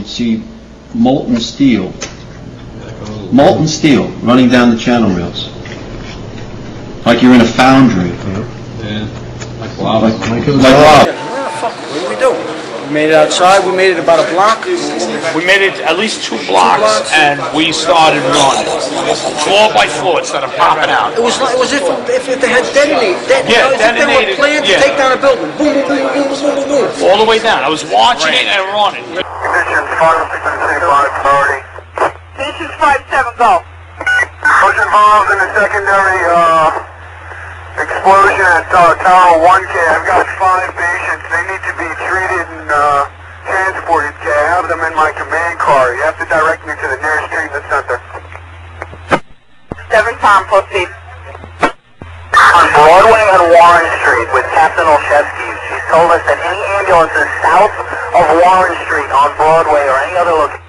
would see molten steel running down the channel rails, like you're in a foundry. Yeah, like lava. Like lava. Where the fuck? What do we do? We made it outside. We made it about a block. We made it at least 2 blocks, and we started running floor by floor instead of popping out. It was like if they had detonated. Yeah, as if they were planned to take down a building. Boom, boom, boom, boom, boom, boom, boom. All the way down. I was watching it and running. Conditions 565 priority. Conditions 5-7, go. What's involved in the secondary explosion at Tower 1K? I've got 5 patients. They need to be treated and transported. K. I have them in my command car. You have to direct me to the nearest treatment center. 7 Tom, proceed. On Broadway and Warren Street with Captain Olszewski. She's told us that any ambulances south of Warren Street on Broadway or any other location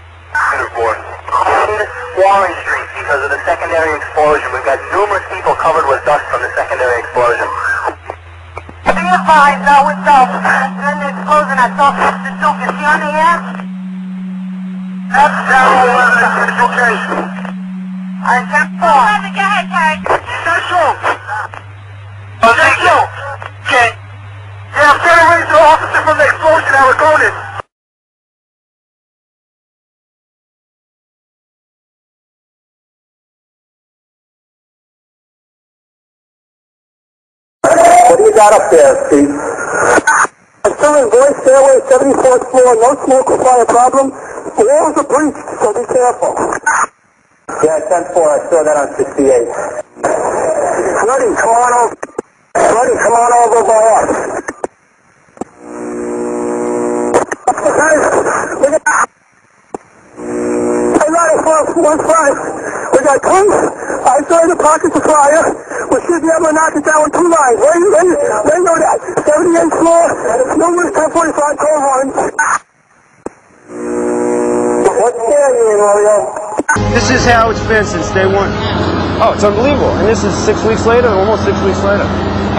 on Warren Street because of the secondary explosion. We've got numerous people covered with dust from the secondary explosion. Be advised, with during the explosion, I talked to Mr. Duke. Is he on the air? That's Tower 1, it's okay. Alright, 10-4. Go ahead, Terry. Central! Central! Okay. Yeah, I'm trying to raise the officer from the explosion at Argonis. What do you got up there, Steve? I'm still in voice stairway, 74th floor, no smoke or fire problem. The walls are breached, so be careful. Yeah, 10-4, I saw that on 68. Flooding, come on over. Flooding, come on over by us. Hey, Riding 415. We got guns. I saw the pockets of fire. We should be able to knock it down with 2 lines. They know that. 78th floor, numerous 1045 cold horns. What's scaring you, Mario? This is how it's been since day one. Oh, it's unbelievable. And this is 6 weeks later, almost 6 weeks later.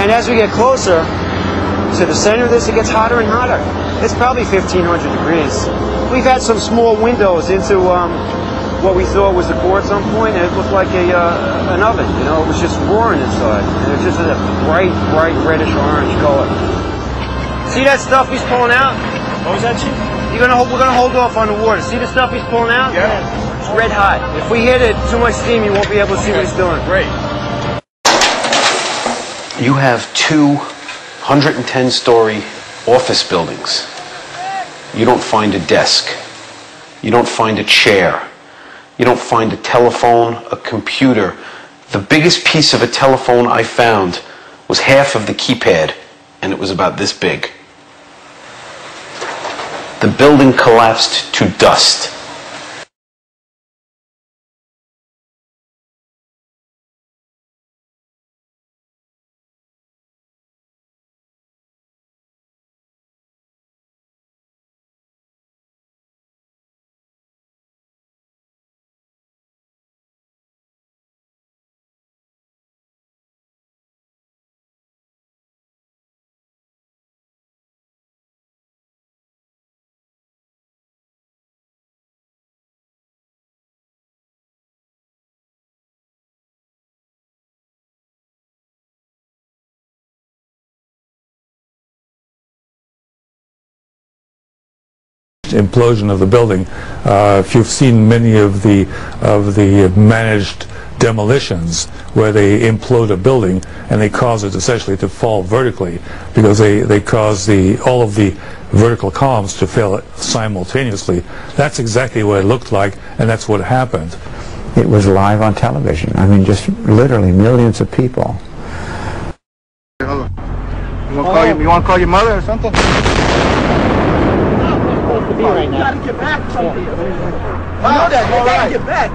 And as we get closer to the center of this, it gets hotter and hotter. It's probably 1,500 degrees. We've had some small windows into what we thought was a core at some point, and it looked like an oven. You know, it was just roaring inside. And it was just a bright reddish orange color. See that stuff he's pulling out? What was that, Chief? We're gonna hold off on the water. See the stuff he's pulling out? Yeah. It's red hot. If we hit it too much steam, you won't be able to see what he's doing. Great. You have 2 110-story office buildings. You don't find a desk. You don't find a chair. You don't find a telephone, a computer. The biggest piece of a telephone I found was half of the keypad, and it was about this big. The building collapsed to dust. Implosion of the building. If you've seen many of the managed demolitions where they implode a building and they cause it essentially to fall vertically because they cause all of the vertical columns to fail simultaneously. That's exactly what it looked like, and that's what happened. It was live on television. I mean, just literally millions of people. You want to call your mother or something? Right now. You gotta get back from here. You know that. You gotta get back.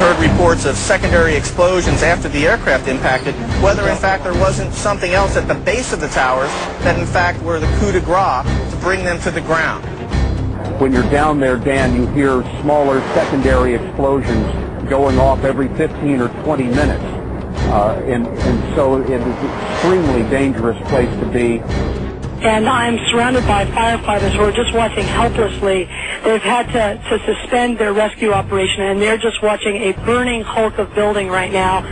Heard reports of secondary explosions after the aircraft impacted, whether in fact there wasn't something else at the base of the towers that in fact were the coup de grace to bring them to the ground. When you're down there, Dan, you hear smaller secondary explosions going off every 15 or 20 minutes. And so it is an extremely dangerous place to be. and I'm surrounded by firefighters who are just watching helplessly. They've had to suspend their rescue operation, and they're just watching a burning hulk of building right now.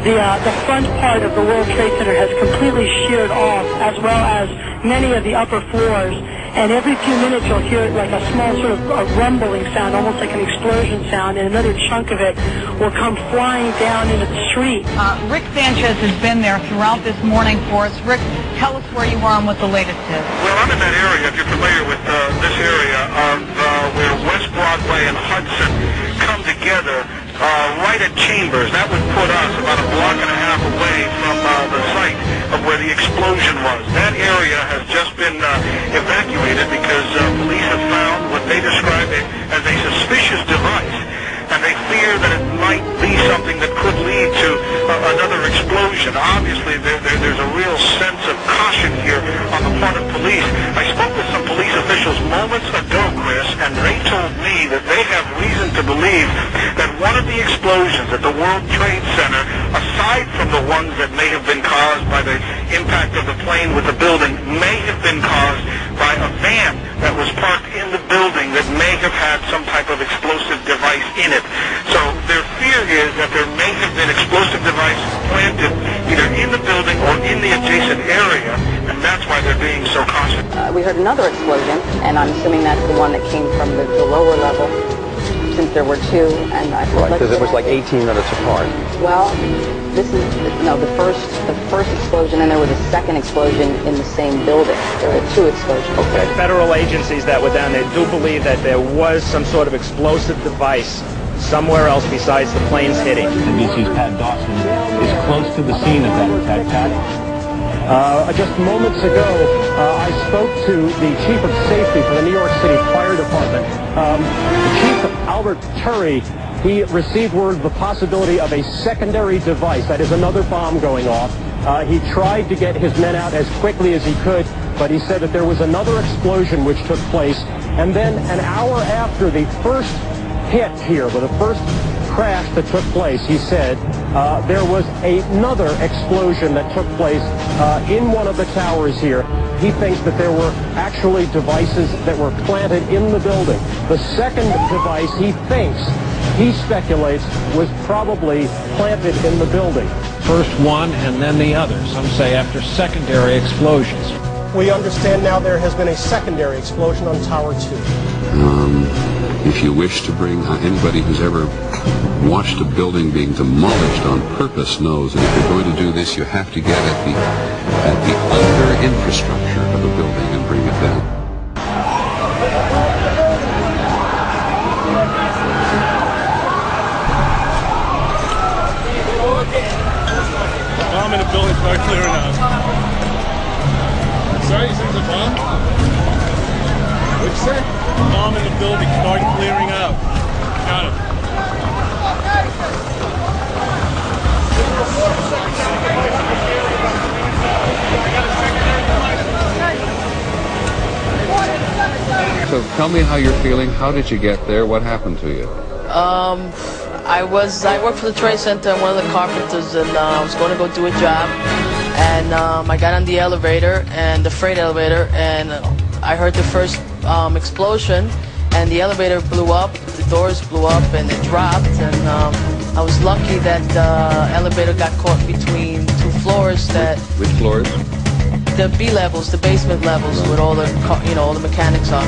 The front part of the World Trade Center has completely sheared off, as well as many of the upper floors. And every few minutes you'll hear like a small sort of a rumbling sound, almost like an explosion sound, and another chunk of it will come flying down into the street. Rick Sanchez has been there throughout this morning for us. Rick, tell us where you are and what the latest is. Well, I'm in that area, if you're familiar with this area, of where West Broadway and Hudson come together, right at Chambers. That would put us about a block and a half away from the site of where the explosion was. That area has just been evacuated because police have found what they describe as a suspicious device, and they fear that it might be something that could lead to another explosion. Obviously, there's a real sense of caution here on the part of police. I spoke with some police officials moments ago, Chris, and they told me that they have reason to believe that one of the explosions at the World Trade Center, aside from the ones that may have been caused by the impact of the plane with the building, may have been caused by a van that was parked in the building that may have had some type of explosive device in it. So their fear is that there may have been explosive device planted either in the building or in the adjacent area, and that's why they're being so cautious. We heard another explosion, and I'm assuming that's the one that came from the lower level, since there were two. And I right, because it was like 18 minutes apart. Well, this is the first explosion, and there was a second explosion in the same building. There were two explosions. Okay. Federal agencies that were down there do believe that there was some sort of explosive device somewhere else besides the planes hitting. NBC's Pat Dawson is close to the scene of that attack. Pat? Just moments ago, I spoke to the Chief of Safety for the New York City Fire Department. Chief Albert Turry, he received word of the possibility of a secondary device, that is another bomb going off. He tried to get his men out as quickly as he could, but he said that there was another explosion which took place. And then an hour after the first hit here, with the first crash that took place, he said, there was another explosion that took place in one of the towers here. He thinks that there were actually devices that were planted in the building. The second device, he speculates, was probably planted in the building. First one and then the other. Some say after secondary explosions. We understand now there has been a secondary explosion on Tower 2. If you wish to bring anybody who's ever watched a building being demolished on purpose knows that if you're going to do this, you have to get at the under infrastructure of a building and bring it down. Bomb in the building, start clearing out. Sorry, you said the bomb? What'd you say? Bomb in the building, start clearing out. Got it. So tell me how you're feeling. How did you get there? What happened to you? I worked for the Trade Center. I'm one of the carpenters, and I was going to go do a job. And I got on the elevator, and the freight elevator, and I heard the first explosion, and the elevator blew up, the doors blew up, and it dropped, and I was lucky that the elevator got caught between two floors. Which floors? The B levels, the basement levels, with all the all the mechanics on.